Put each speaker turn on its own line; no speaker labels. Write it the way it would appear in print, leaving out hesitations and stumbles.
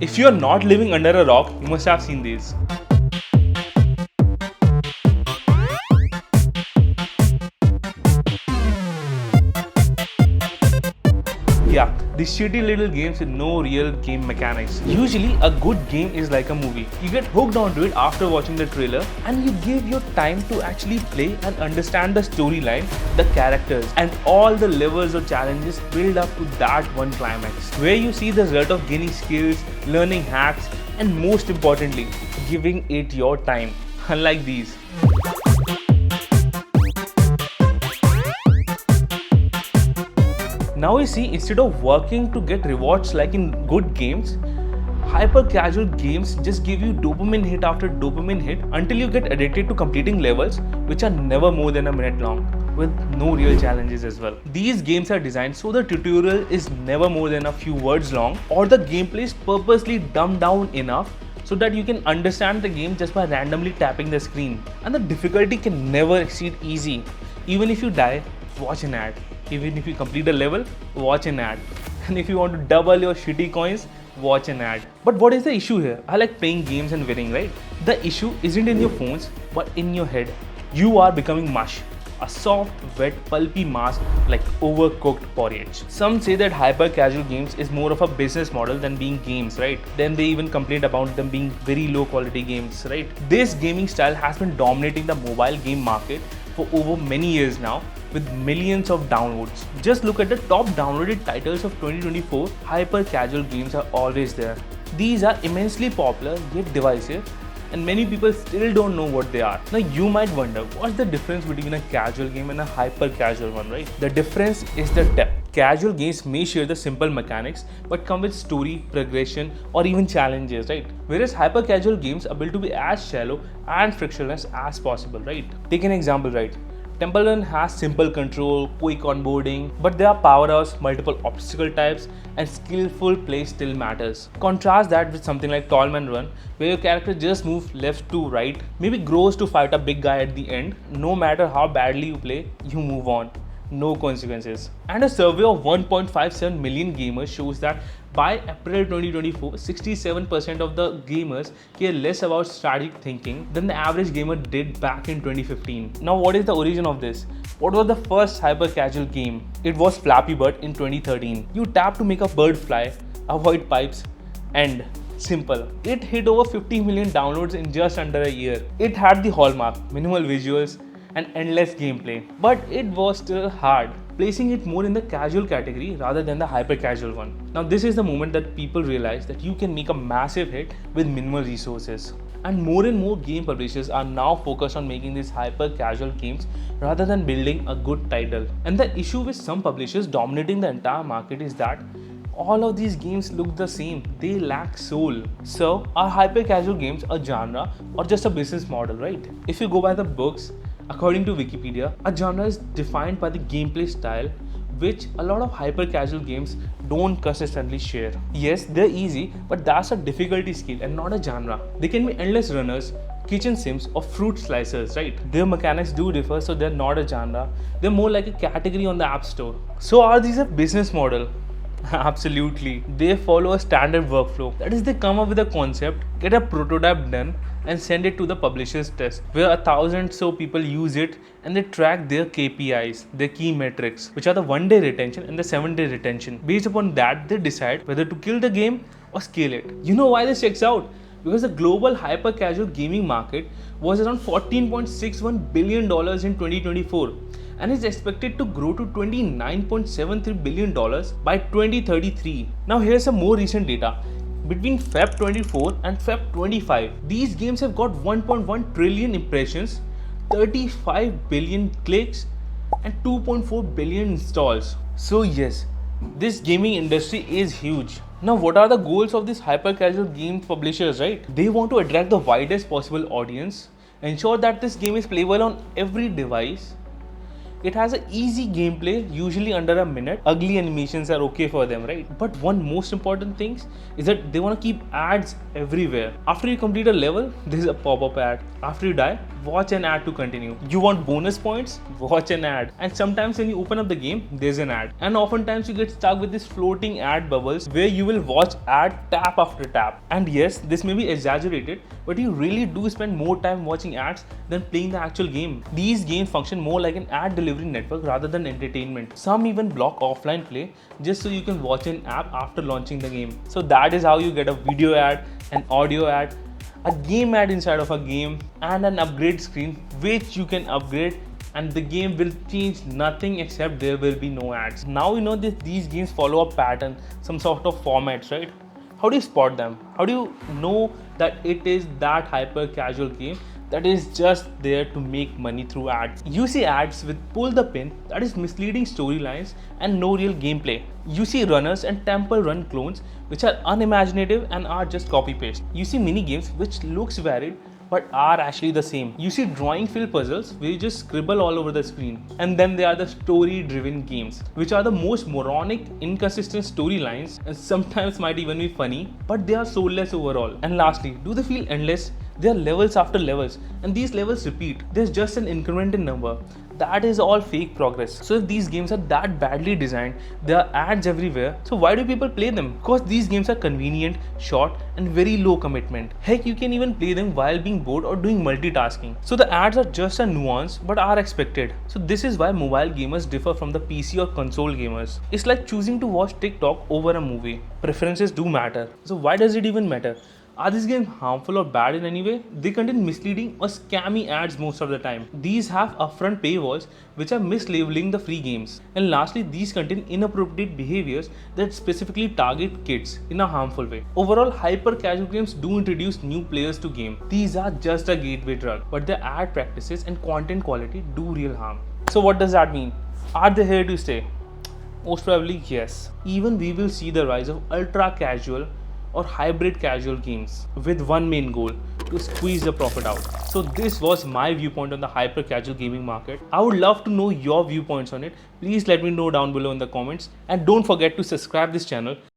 If you are not living under a rock, you must have seen these. Yeah, these shitty little games with no real game mechanics. Usually, a good game is like a movie. You get hooked onto it after watching the trailer and you give your time to actually play and understand the storyline, the characters, and all the levels or challenges build up to that one climax, where you see the result of gaining skills, learning hacks, and most importantly, giving it your time. Unlike these. Now you see, instead of working to get rewards like in good games, hyper casual games just give you dopamine hit after dopamine hit until you get addicted to completing levels which are never more than a minute long, with no real challenges as well. These games are designed so the tutorial is never more than a few words long, or the gameplay is purposely dumbed down enough so that you can understand the game just by randomly tapping the screen. And the difficulty can never exceed easy. Even if you die, watch an ad. Even if you complete a level, watch an ad. And if you want to double your shitty coins, watch an ad. But what is the issue here? I like playing games and winning, right? The issue isn't in your phones, but in your head. You are becoming mush. A soft, wet, pulpy mass like overcooked porridge. Some say that hyper casual games is more of a business model than being games, right? Then they even complain about them being very low quality games, right? This gaming style has been dominating the mobile game market for over many years now, with millions of downloads. Just look at the top downloaded titles of 2024, hyper casual games are always there. These are immensely popular yet divisive, and many people still don't know what they are. Now you might wonder, what's the difference between a casual game and a hyper casual one, right? The difference is the depth. Casual games may share the simple mechanics but come with story, progression, or even challenges, right? Whereas hyper casual games are built to be as shallow and frictionless as possible, right? Take an example, right? Temple Run has simple control, quick onboarding, but there are power-ups, multiple obstacle types, and skillful play still matters. Contrast that with something like Tall Man Run, where your character just moves left to right, maybe grows to fight a big guy at the end. No matter how badly you play, you move on. No consequences. And a survey of 1.57 million gamers shows that by April 2024, 67% of the gamers care less about strategic thinking than the average gamer did back in 2015. Now, what is the origin of this? What was the first hyper casual game? It was Flappy Bird in 2013. You tap to make a bird fly, avoid pipes, and simple. It hit over 50 million downloads in just under a year. It had the hallmark, minimal visuals, and endless gameplay, but it was still hard, placing it more in the casual category rather than the hyper casual one. Now this is the moment that people realize that you can make a massive hit with minimal resources, and more game publishers are now focused on making these hyper casual games rather than building a good title. And the issue with some publishers dominating the entire market is that all of these games look the same, they lack soul. So are hyper casual games a genre or just a business model, right? If you go by the books, according to Wikipedia, a genre is defined by the gameplay style, which a lot of hyper casual games don't consistently share. Yes, they're easy, but that's a difficulty scale and not a genre. They can be endless runners, kitchen sims, or fruit slicers, right? Their mechanics do differ, so they're not a genre. They're more like a category on the App Store. So are these a business model? Absolutely. They follow a standard workflow. That is, they come up with a concept, get a prototype done, and send it to the publisher's test, where 1,000 so people use it and they track their KPIs, their key metrics, which are the 1-day retention and the 7-day retention. Based upon that, they decide whether to kill the game or scale it. You know why this checks out? Because the global hyper casual gaming market was around $14.61 billion in 2024. And is expected to grow to $29.73 billion by 2033. Now here's some more recent data. Between Feb 24 and Feb 25, these games have got 1.1 trillion impressions, 35 billion clicks, and 2.4 billion installs. So yes, this gaming industry is huge. Now what are the goals of these hyper casual game publishers, right? They want to attract the widest possible audience, ensure that this game is playable on every device, It has an easy gameplay, usually under a minute. Ugly animations are okay for them, right? But one most important thing is that they want to keep ads everywhere. After you complete a level, there is a pop-up ad. After you die, watch an ad to continue. You want bonus points? Watch an ad. And sometimes when you open up the game, there's an ad. And oftentimes you get stuck with these floating ad bubbles where you will watch ad tap after tap. And yes, this may be exaggerated, but you really do spend more time watching ads than playing the actual game. These games function more like an ad delivery network rather than entertainment. Some even block offline play just so you can watch an app after launching the game. So that is how you get a video ad, an audio ad, a game ad inside of a game, and an upgrade screen which you can upgrade, and the game will change nothing except there will be no ads. Now you know that these games follow a pattern, some sort of formats, right? How do you spot them? How do you know that it is that hyper casual game that is just there to make money through ads? You see ads with pull the pin, that is misleading storylines and no real gameplay. You see runners and temple run clones which are unimaginative and are just copy paste. You see mini games which looks varied but are actually the same. You see drawing filled puzzles where you just scribble all over the screen. And then there are the story driven games, which are the most moronic, inconsistent storylines and sometimes might even be funny, but they are soulless overall. And lastly, do they feel endless? There are levels after levels and these levels repeat. There's just an increment in number. That is all fake progress. So if these games are that badly designed, there are ads everywhere, so why do people play them? Because these games are convenient, short and very low commitment. Heck, you can even play them while being bored or doing multitasking. So the ads are just a nuance but are expected. So this is why mobile gamers differ from the PC or console gamers. It's like choosing to watch TikTok over a movie. Preferences do matter. So why does it even matter? Are these games harmful or bad in any way? They contain misleading or scammy ads most of the time. These have upfront paywalls which are mislabeling the free games. And lastly, these contain inappropriate behaviors that specifically target kids in a harmful way. Overall, hyper casual games do introduce new players to game. These are just a gateway drug, but their ad practices and content quality do real harm. So what does that mean? Are they here to stay? Most probably yes. Even we will see the rise of ultra casual or hybrid casual games with one main goal: to squeeze the profit out. So this was my viewpoint on the hyper casual gaming market. I would love to know your viewpoints on it. Please let me know down below in the comments, and don't forget to subscribe this channel